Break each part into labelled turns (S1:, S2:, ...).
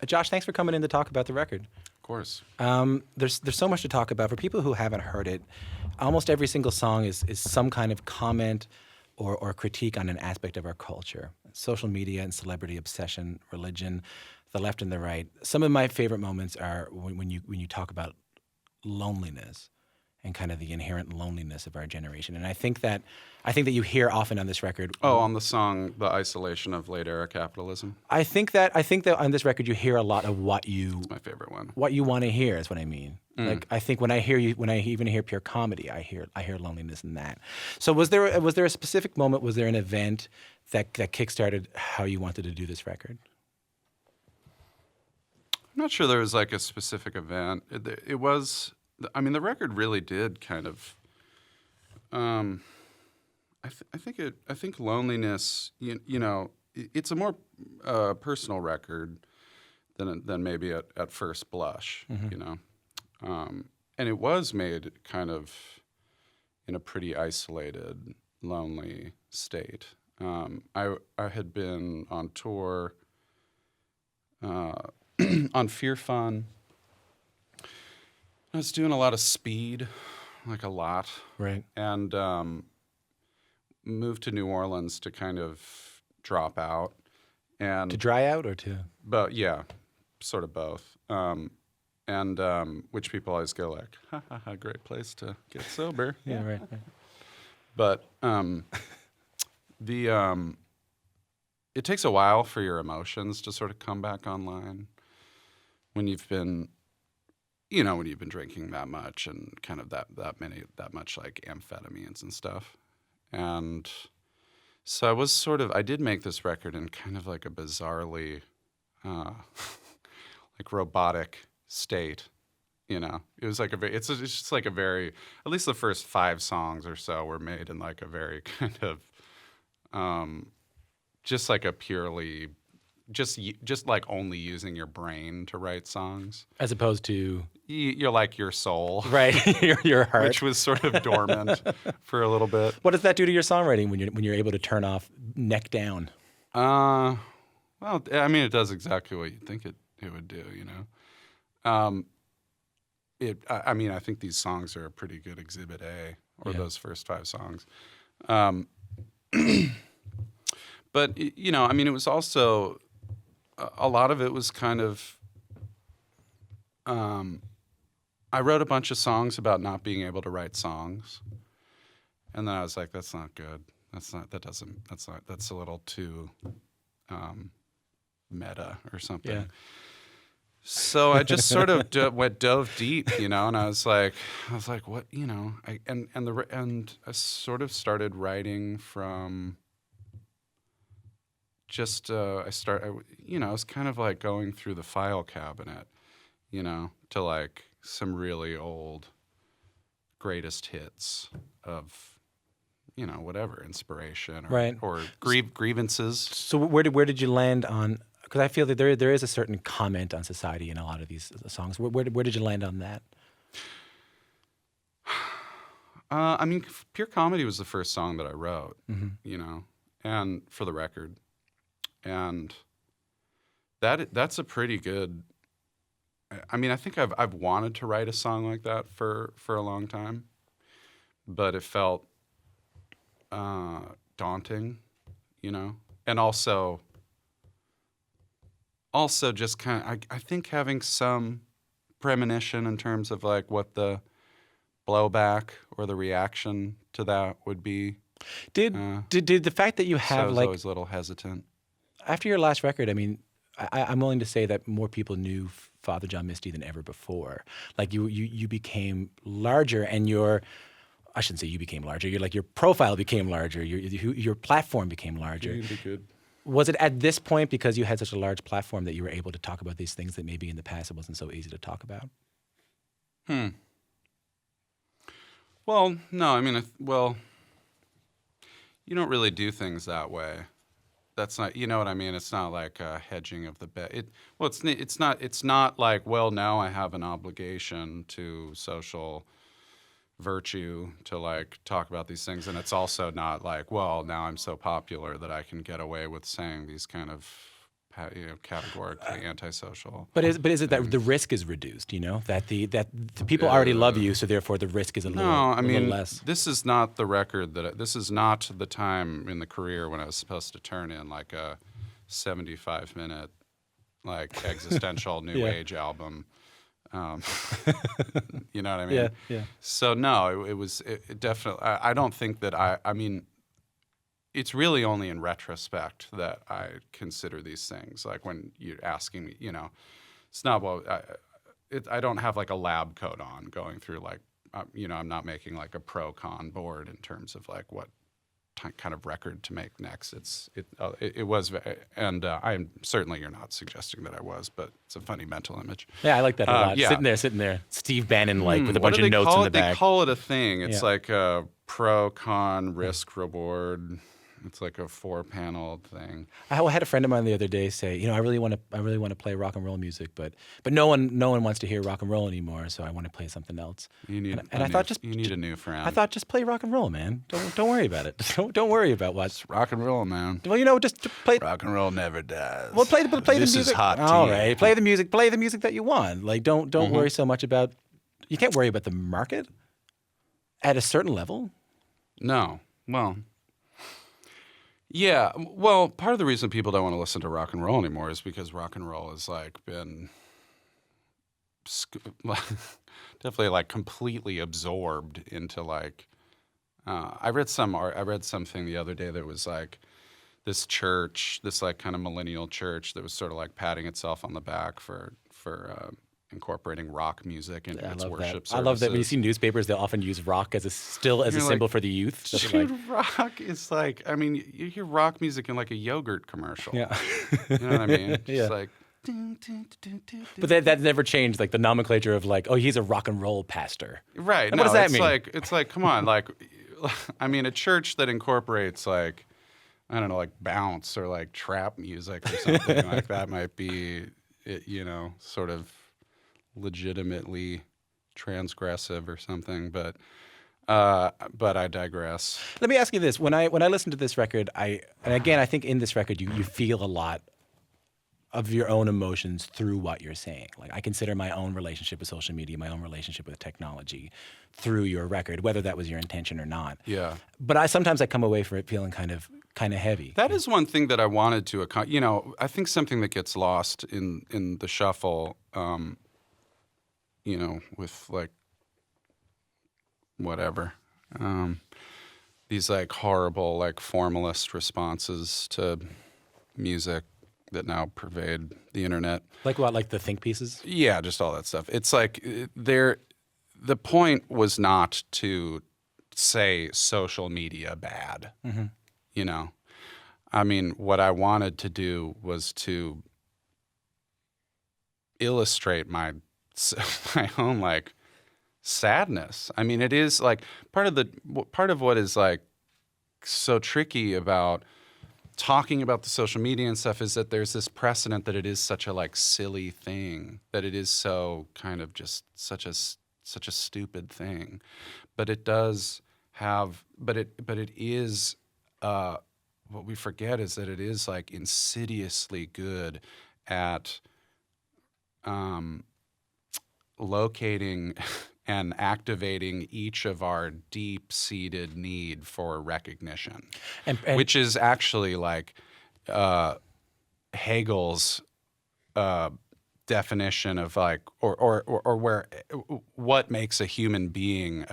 S1: Josh, thanks for coming in to talk about the record.
S2: Of course.
S1: There's so much to talk about. For people who haven't heard it, almost every single song is some kind of comment or critique on an aspect of our culture. Social media and celebrity obsession, religion, the left and the right. Some of my favorite moments are when you talk about loneliness and kind of the inherent loneliness of our generation. And I think that you hear often on this record.
S2: Oh, on the song "The Isolation of Late Era Capitalism."
S1: I think that on this record you hear a lot of what you
S2: My favorite one.
S1: what you want to hear is what I mean. Like I think when I even hear pure comedy, I hear loneliness in that. So was there a specific moment? Was there an event that kickstarted how you wanted to do this record?
S2: I'm not sure there was like a specific event. It was. I mean, the record really did kind of. I think loneliness. You know, it's a more personal record than maybe at first blush.
S1: Mm-hmm.
S2: You know, and it was made kind of in a pretty isolated, lonely state. I had been on tour on Fear Fun. I was doing a lot of speed, like a lot.
S1: Right.
S2: And moved to New Orleans to kind of drop out. And
S1: To dry out or to?
S2: But yeah, sort of both. Which people always go like, ha ha ha, great place to get sober.
S1: Yeah, right.
S2: But it takes a while for your emotions to sort of come back online when you've been drinking that much and kind of that much like amphetamines and stuff. And so I did make this record in kind of like a bizarrely like robotic state. You know, it was like it's just like a very, at least the first 5 songs or so were made in like a very kind of just like a purely just like only using your brain to write songs,
S1: As opposed to
S2: you're like your soul,
S1: right, your heart,
S2: which was sort of dormant for a little bit.
S1: What does that do to your songwriting when you're able to turn off neck down?
S2: Well, I mean, it does exactly what you think it would do. You know, I mean, I think these songs are a pretty good Exhibit A, or those first 5 songs. But you know, I mean, it was also a lot of it was kind of. I wrote a bunch of songs about not being able to write songs, and then I was like, "That's not good. That's a little too meta or something."
S1: Yeah.
S2: So I just sort of dove deep, you know, and I was like, what, you know, I sort of started writing from. Just I was kind of like going through the file cabinet, you know, to like some really old greatest hits of, you know, whatever inspiration or grievances.
S1: So where did you land on? Because I feel that there is a certain comment on society in a lot of these songs. Where did you land on that?
S2: I mean, Pure Comedy was the first song that I wrote, you know, and for the record. And that's a pretty good. I mean, I think I've wanted to write a song like that for a long time, but it felt daunting, you know, and also just kind of I think having some premonition in terms of like what the blowback or the reaction to that would be.
S1: Did the fact that you have
S2: so I was
S1: like
S2: always a little hesitant.
S1: After your last record, I mean, I'm willing to say that more people knew Father John Misty than ever before. Like you became larger, and I shouldn't say you became larger. You're like your profile became larger. Your platform became larger.
S2: You'd be good.
S1: Was it at this point because you had such a large platform that you were able to talk about these things that maybe in the past it wasn't so easy to talk about?
S2: Well, no, I mean, you don't really do things that way. That's not, you know what I mean? It's not like a hedging of the bet. It's not like, well, now I have an obligation to social virtue to like talk about these things, and it's also not like, well, now I'm so popular that I can get away with saying these kind of categorically antisocial.
S1: But is it that the risk is reduced? You know, that the people already love you, so therefore the risk is a little less.
S2: This is not the record this is not the time in the career when I was supposed to turn in like a 75-minute like existential new age album. You know what I mean?
S1: Yeah, yeah.
S2: So no, it definitely. I don't think that I mean, it's really only in retrospect that I consider these things. Like when you're asking me, you know, it's not I don't have like a lab coat on going through like, you know, I'm not making like a pro con board in terms of like what kind of record to make next. It was, and I'm certainly, you're not suggesting that I was, but it's a funny mental image.
S1: Yeah, I like that a lot.
S2: Yeah.
S1: Sitting there, Steve Bannon like with a
S2: What
S1: bunch
S2: do
S1: of
S2: they
S1: notes
S2: call
S1: in the
S2: it? They
S1: back.
S2: call it a thing. It's
S1: Yeah.
S2: like a pro con risk reward. It's like a 4-panel thing.
S1: I had a friend of mine the other day say, you know, I really want to play rock and roll music, but no one wants to hear rock and roll anymore, so I want to play something else.
S2: You need you need a new friend.
S1: I thought just play rock and roll, man. Don't worry about it. Don't worry about what.
S2: It's rock and roll, man.
S1: Well, you know, just play.
S2: Rock and roll never dies.
S1: Well, play the music.
S2: This is hot
S1: All
S2: tea.
S1: right, play the music. Play the music that you want. Like, don't worry so much about. You can't worry about the market. At a certain level.
S2: No. Well. Yeah. Well, part of the reason people don't want to listen to rock and roll anymore is because rock and roll has like been definitely like completely absorbed into like. I read something the other day that was like this church, this like kind of millennial church that was sort of like patting itself on the back for incorporating rock music into its worship services.
S1: I love that when you see newspapers, they'll often use rock as a symbol for the youth. So
S2: Dude, rock is like, I mean, you hear rock music in like a yogurt commercial.
S1: Yeah.
S2: You know what I mean?
S1: Yeah.
S2: It's like.
S1: But that never changed, like the nomenclature of like, oh, he's a rock and roll pastor.
S2: Right.
S1: And what does that mean?
S2: It's like, come on, like, I mean, a church that incorporates like, I don't know, like bounce or like trap music or something like that might be, you know, sort of legitimately transgressive or something, but I digress.
S1: Let me ask you this: when I listen to this record, and again, I think in this record you feel a lot of your own emotions through what you're saying. Like I consider my own relationship with social media, my own relationship with technology, through your record, whether that was your intention or not.
S2: Yeah.
S1: But sometimes I come away from it feeling kind of heavy.
S2: That is one thing that I wanted to accomplish. You know, I think something that gets lost in the shuffle. You know, with like whatever, these like horrible like formalist responses to music that now pervade the internet.
S1: Like what? Like the think pieces?
S2: Yeah, just all that stuff. It's like the point was not to say social media bad. Mm-hmm. You know, I mean, what I wanted to do was to illustrate my own like sadness. I mean, it is like part of what is like so tricky about talking about the social media and stuff is that there's this precedent that it is such a like silly thing, that it is so kind of just such a stupid thing, but it does have, but it is what we forget is that it is like insidiously good at locating and activating each of our deep-seated need for recognition, and which is actually like Hegel's definition of like, or where what makes a human being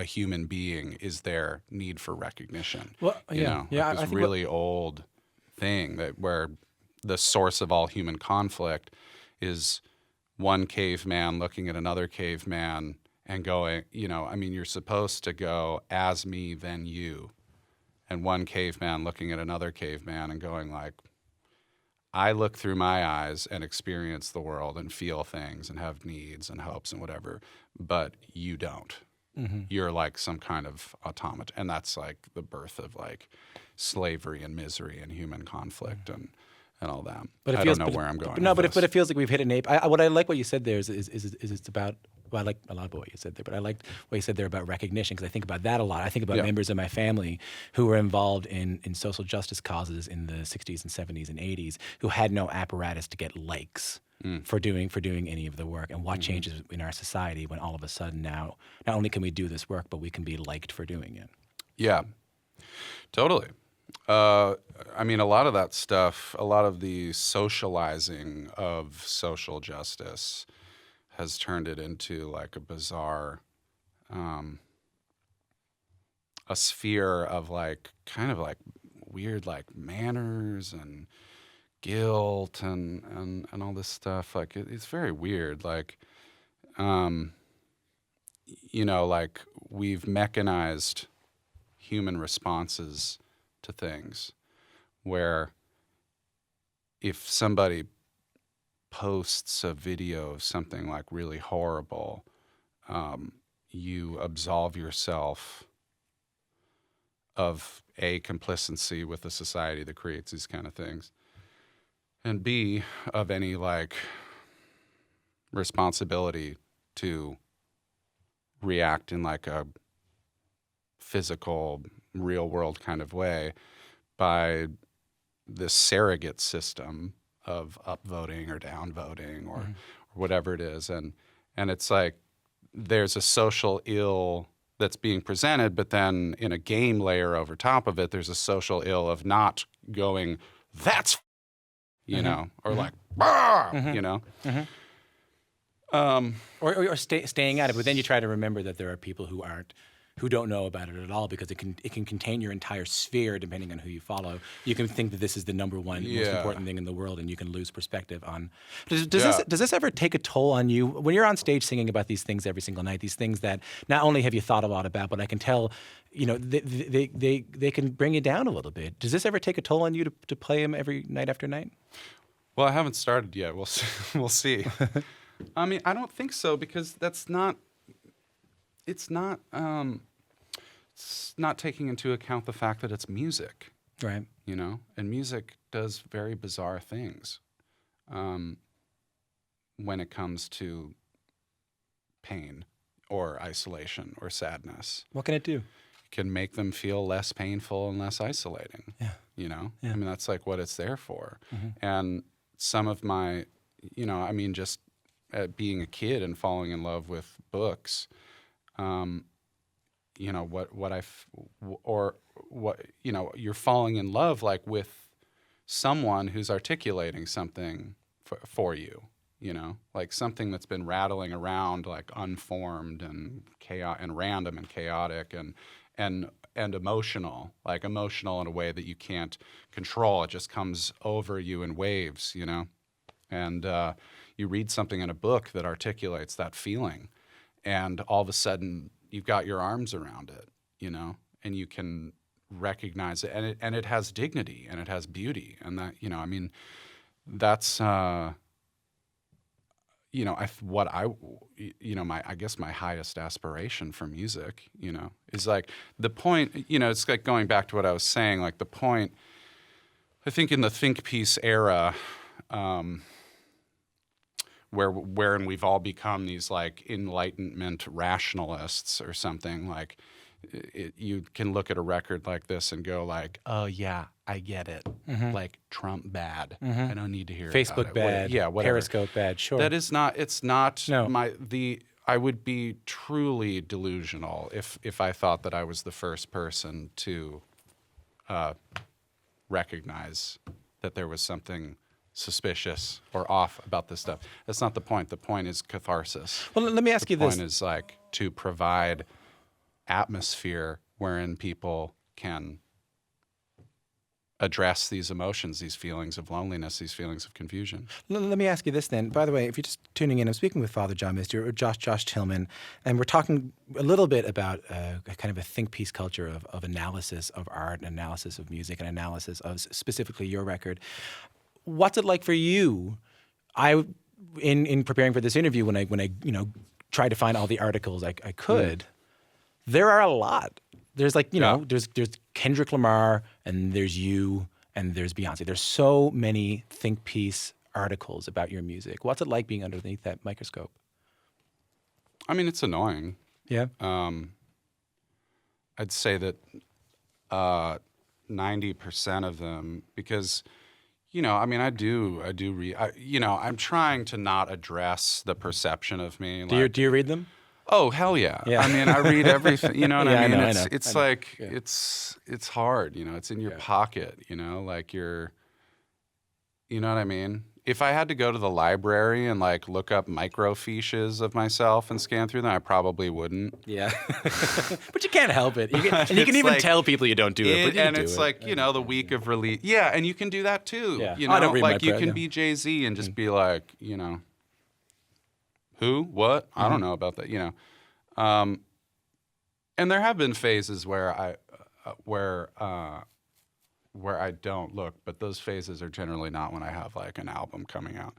S2: is their need for recognition.
S1: Well,
S2: you know, like this really old thing that where the source of all human conflict is one caveman looking at another caveman and going, you know, I mean, you're supposed to go as me, then you. And one caveman looking at another caveman and going like, I look through my eyes and experience the world and feel things and have needs and hopes and whatever, but you don't. Mm-hmm. You're like some kind of automaton. And that's like the birth of like slavery and misery and human conflict and all that. But I don't know where I'm going.
S1: But it feels like we've hit an ape. What I like what you said there is it's about Well, I like a lot of what you said there, but I liked what you said there about recognition, because I think about that a lot. I think about
S2: Yeah.
S1: members of my family who were involved in social justice causes in the 60s and 70s and 80s who had no apparatus to get likes for doing any of the work. And what changes in our society when all of a sudden now, not only can we do this work, but we can be liked for doing it.
S2: Yeah, totally. I mean, a lot of that stuff, a lot of the socializing of social justice has turned it into like a bizarre, a sphere of like kind of like weird like manners and guilt and all this stuff. Like it's very weird. Like, like we've mechanized human responses to things where if somebody posts a video of something like really horrible, you absolve yourself of A, complicity with the society that creates these kind of things, and B, of any like responsibility to react in like a physical, real world kind of way by this surrogate system of upvoting or downvoting or whatever it is. And it's like there's a social ill that's being presented, but then in a game layer over top of it, there's a social ill of not going, that's, or like, bah,
S1: Or staying at it, but then you try to remember that there are people who don't know about it at all, because it can contain your entire sphere depending on who you follow. You can think that this is the number one most important thing in the world, and you can lose perspective on. Does this ever take a toll on you when you're on stage singing about these things every single night? These things that not only have you thought a lot about, but I can tell, they can bring you down a little bit. Does this ever take a toll on you to play them every night after night?
S2: Well, I haven't started yet. We'll see. We'll see. I mean, I don't think so, because that's not. It's not taking into account the fact that it's music,
S1: right?
S2: And music does very bizarre things when it comes to pain or isolation or sadness.
S1: What can it do?
S2: It can make them feel less painful and less isolating.
S1: Yeah.
S2: Yeah.
S1: I
S2: mean, that's like what it's there for. And some of my, just being a kid and falling in love with books. You're falling in love like with someone who's articulating something for you, like something that's been rattling around, like unformed and chaotic and random and chaotic and emotional, like emotional in a way that you can't control. It just comes over you in waves, and you read something in a book that articulates that feeling. And all of a sudden, you've got your arms around it, and you can recognize it, and it has dignity and it has beauty, and that, that's I guess my highest aspiration for music, is like the point. It's like going back to what I was saying. Like the point, I think in the think piece era. Wherein we've all become these like enlightenment rationalists or something. Like you can look at a record like this and go like, oh yeah, I get it. Like Trump bad. I don't need to hear
S1: Facebook
S2: about it.
S1: bad.
S2: Whatever.
S1: Periscope bad. Sure.
S2: That is not. It's not
S1: No.
S2: I would be truly delusional if I thought that I was the first person to recognize that there was something suspicious or off about this stuff. That's not the point. The point is catharsis.
S1: Well, let me ask you this.
S2: The point is like to provide atmosphere wherein people can address these emotions, these feelings of loneliness, these feelings of confusion.
S1: Let me ask you this then. By the way, if you're just tuning in, I'm speaking with Father John Misty or Josh Tillman, and we're talking a little bit about kind of a think piece culture of analysis of art, and analysis of music, and analysis of specifically your record. What's it like for you? In preparing for this interview, when I tried to find all the articles I could, there are a lot. There's like there's Kendrick Lamar, and there's you, and there's Beyonce. There's so many think piece articles about your music. What's it like being underneath that microscope?
S2: I mean, it's annoying.
S1: Yeah.
S2: I'd say that 90% of them, because I mean, I do read. I'm trying to not address the perception of me.
S1: Do you read them?
S2: Oh hell yeah!
S1: Yeah.
S2: I mean, I read everything. You know what
S1: Yeah,
S2: I mean?
S1: I know.
S2: It's
S1: I know.
S2: like
S1: Yeah.
S2: it's hard. It's in your
S1: Yeah.
S2: pocket. Like you're. You know what I mean? If I had to go to the library and like look up microfiches of myself and scan through them, I probably wouldn't.
S1: Yeah. But you can't help it. And you can
S2: It's
S1: even
S2: like-
S1: tell people you don't do it, but you
S2: and
S1: do
S2: it's
S1: it.
S2: like the week of release. Yeah, and you can do that too.
S1: Yeah. I don't read my
S2: like you
S1: press,
S2: can
S1: yeah.
S2: be Jay-Z and just be like, who, what? I don't know about that. And there have been phases where I don't look, but those phases are generally not when I have like an album coming out.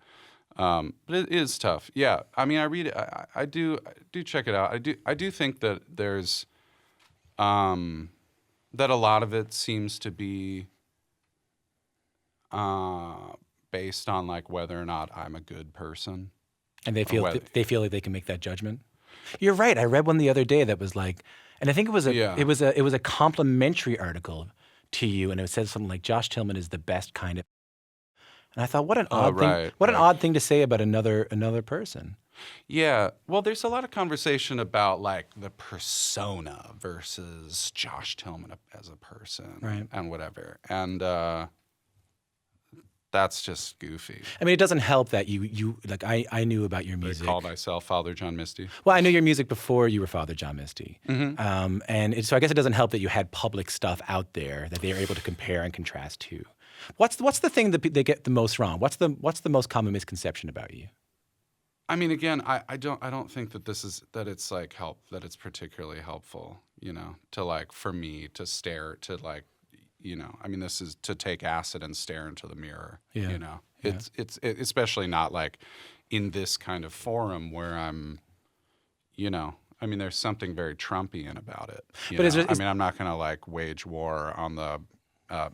S2: But it is tough. Yeah, I mean, I read it. I do check it out. I do think that there's that a lot of it seems to be based on like whether or not I'm a good person.
S1: And they feel
S2: whether-
S1: they feel like they can make that judgment. You're right. I read one the other day that was like, and I think it was a complimentary article to you, and it said something like Josh Tillman is the best kind of. And I thought, what an odd thing!
S2: right,
S1: What an
S2: right.
S1: odd thing to say about another person.
S2: Yeah. Well, there's a lot of conversation about like the persona versus Josh Tillman as a person,
S1: Right.
S2: and whatever, and that's just goofy.
S1: I mean, it doesn't help that you like I knew about your
S2: I
S1: music.
S2: call myself Father John Misty.
S1: Well, I knew your music before you were Father John Misty,
S2: Mm-hmm.
S1: so I guess it doesn't help that you had public stuff out there that they are able to compare and contrast to. What's the thing that they get the most wrong? What's the most common misconception about you?
S2: I mean, again, I don't think that it's like that it's particularly helpful, to like for me to stare to like, I mean, this is to take acid and stare into the mirror.
S1: Yeah.
S2: It's especially not like in this kind of forum where I'm, I mean, there's something very Trumpian about it. I mean, I'm not going to like wage war on the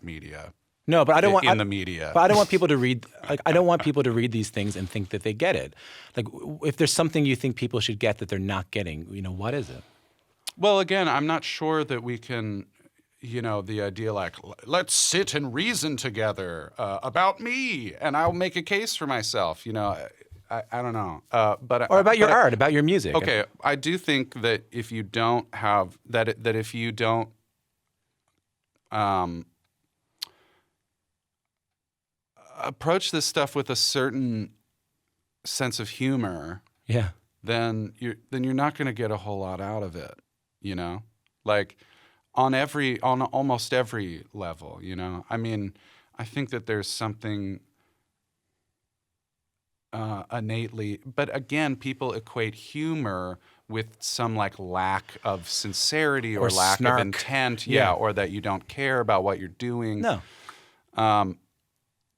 S2: media.
S1: No, but I don't want
S2: in the media.
S1: But I don't want people to read. Like, I don't want people to read these things and think that they get it. Like, if there's something you think people should get that they're not getting, what is it?
S2: Well, again, I'm not sure that we can, the idea like, let's sit and reason together about me, and I'll make a case for myself. I don't know.
S1: Or about your art, about your music.
S2: Okay, I do think that if you don't have that if you don't approach this stuff with a certain sense of humor,
S1: Yeah.
S2: then you're not going to get a whole lot out of it, like on almost every level, I mean, I think that there's something innately, but again, people equate humor with some like lack of sincerity or lack
S1: snark.
S2: of intent,
S1: Yeah.
S2: or that you don't care about what you're doing.
S1: No.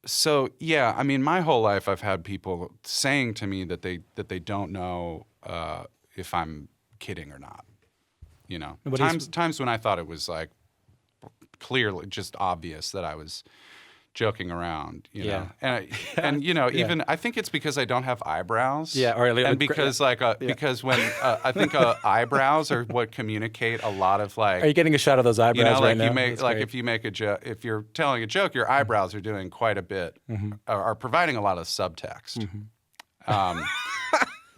S2: So yeah, I mean, my whole life I've had people saying to me that they don't know if I'm kidding or not.
S1: What do you-
S2: Times when I thought it was like clearly just obvious that I was joking around.
S1: Yeah.
S2: And even I think it's because I don't have eyebrows.
S1: Yeah, or
S2: and because because when I think eyebrows are what communicate a lot of like.
S1: Are you getting a shot of those eyebrows
S2: like
S1: right now?
S2: you make
S1: That's
S2: like
S1: great.
S2: if you make a joke, if you're telling a joke, your eyebrows are doing quite a bit, are providing a lot of subtext.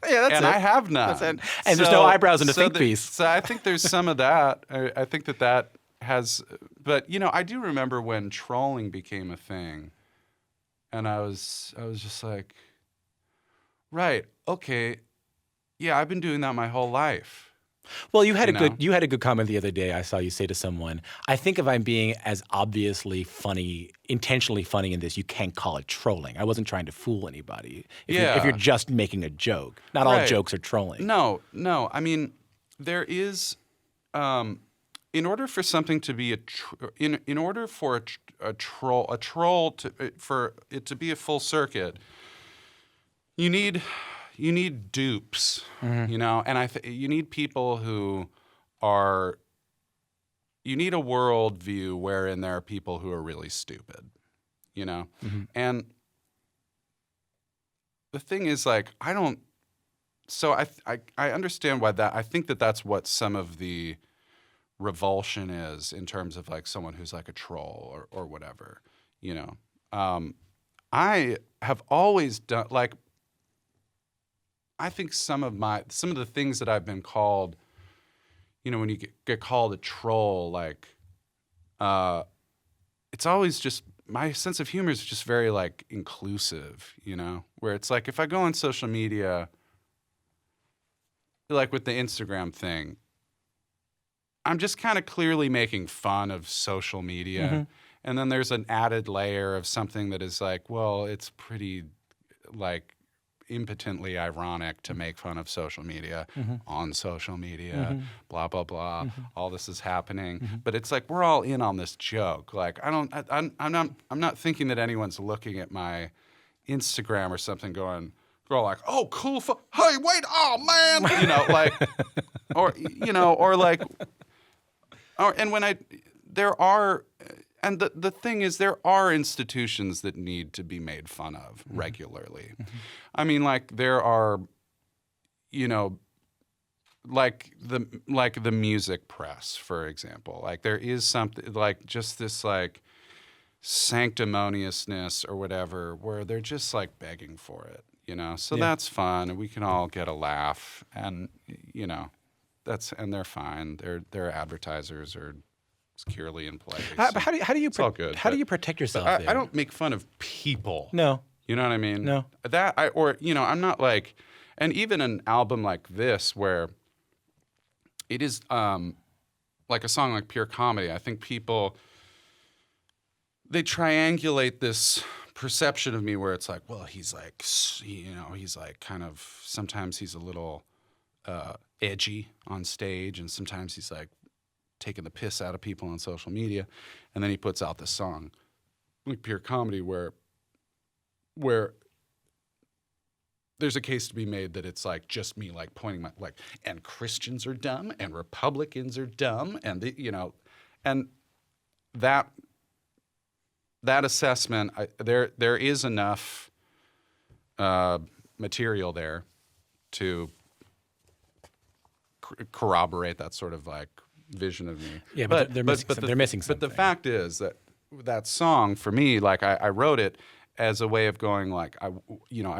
S1: Yeah, that's
S2: and
S1: it.
S2: I have none.
S1: That's it. And there's no eyebrows in the think piece.
S2: So I think there's some of that. I think that has, but I do remember when trolling became a thing, and I was just like, right, okay, yeah, I've been doing that my whole life.
S1: Well, you had a good comment the other day. I saw you say to someone, "I think if I'm being as obviously funny, intentionally funny in this, you can't call it trolling. I wasn't trying to fool anybody. If you're just making a joke, not all
S2: Right.
S1: jokes are trolling."
S2: No. I mean, there is, in order for something to be in order for a troll for it to be a full circuit, you need dupes, and you need people who are. You need a worldview wherein there are people who are really stupid, and the thing is, like, I don't so I understand why that. I think that that's what some of the revulsion is in terms of like someone who's like a troll or whatever, you know. I have always done like I think some of the things that I've been called, you know, when you get called a troll, like it's always just my sense of humor is just very like inclusive, you know, where it's like if I go on social media, like with the Instagram thing, I'm just kind of clearly making fun of social media.
S1: Mm-hmm.
S2: And then there's an added layer of something that is like, well, it's pretty like impotently ironic to make fun of social media on social media, blah, blah, blah. All this is happening. But it's like, we're all in on this joke. Like, I'm not thinking that anyone's looking at my Instagram or something going like, oh, cool. Hey, wait, oh man, you know, like, or, you know, or like, and when there are, and the thing is, there are institutions that need to be made fun of regularly. I mean, like there are, you know, like the music press, for example. Like there is something like just this like sanctimoniousness or whatever, where they're just like begging for it, you know. So that's fun, and we can all get a laugh, and you know. And they're fine. Their advertisers are securely in place.
S1: But how do you
S2: it's all good.
S1: How do you protect yourself?
S2: I don't make fun of people.
S1: No.
S2: You know what I mean?
S1: No.
S2: I'm not like, and even an album like this where it is like a song like Pure Comedy. I think people they triangulate this perception of me where it's like, well, he's like, you know, he's like kind of sometimes he's a little. Edgy on stage, and sometimes he's like taking the piss out of people on social media, and then he puts out this song like Pure Comedy where there's a case to be made that it's like just me like pointing my like, and Christians are dumb and Republicans are dumb, and you know, and that assessment there is enough material there to corroborate that sort of like vision of me.
S1: Yeah, but they're missing something.
S2: But the fact is that song for me, like I wrote it as a way of going like I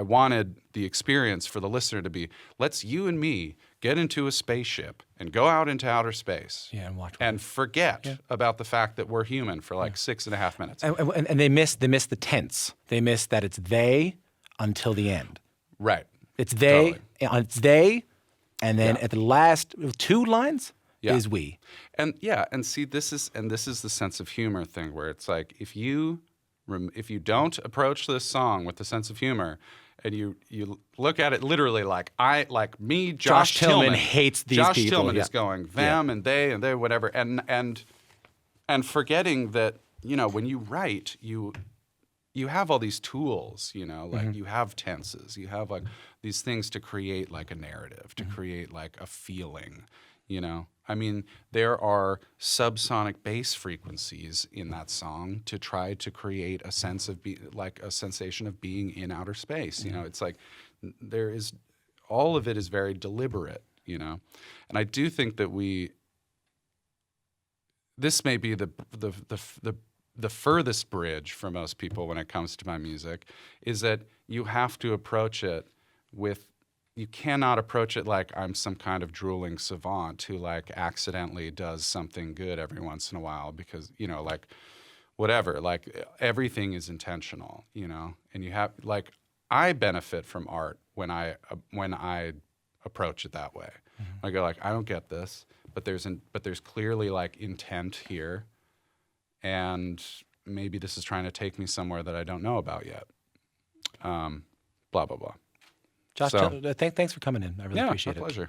S2: wanted the experience for the listener to be, let's you and me get into a spaceship and go out into outer space.
S1: Yeah, and watch
S2: and forget about the fact that we're human for like 6.5 minutes.
S1: And they miss the tense. They miss that it's they until the end.
S2: Right.
S1: It's they.
S2: Totally.
S1: It's they. And then at the last 2 lines is we.
S2: And see, this is the sense of humor thing where it's like if you don't approach this song with the sense of humor, and you look at it literally like Josh
S1: Tillman hates these
S2: Josh
S1: people.
S2: Tillman is going them and they whatever, and forgetting that, you know, when you write you have all these tools, you know, like you have tenses, you have like these things to create like a narrative, to create like a feeling, you know. I mean, there are subsonic bass frequencies in that song to try to create a sense of like a sensation of being in outer space. You know, it's like all of it is very deliberate, you know. And I do think that this may be the furthest bridge for most people when it comes to my music, is that you have to approach it you cannot approach it like I'm some kind of drooling savant who like accidentally does something good every once in a while because, you know, like whatever, like everything is intentional, you know, and you have like, I benefit from art when I approach it that way. I go like, I don't get this, but there's clearly like intent here. And maybe this is trying to take me somewhere that I don't know about yet. Blah, blah, blah.
S1: Josh, thanks for coming in. I really appreciate it.
S2: Yeah, my pleasure.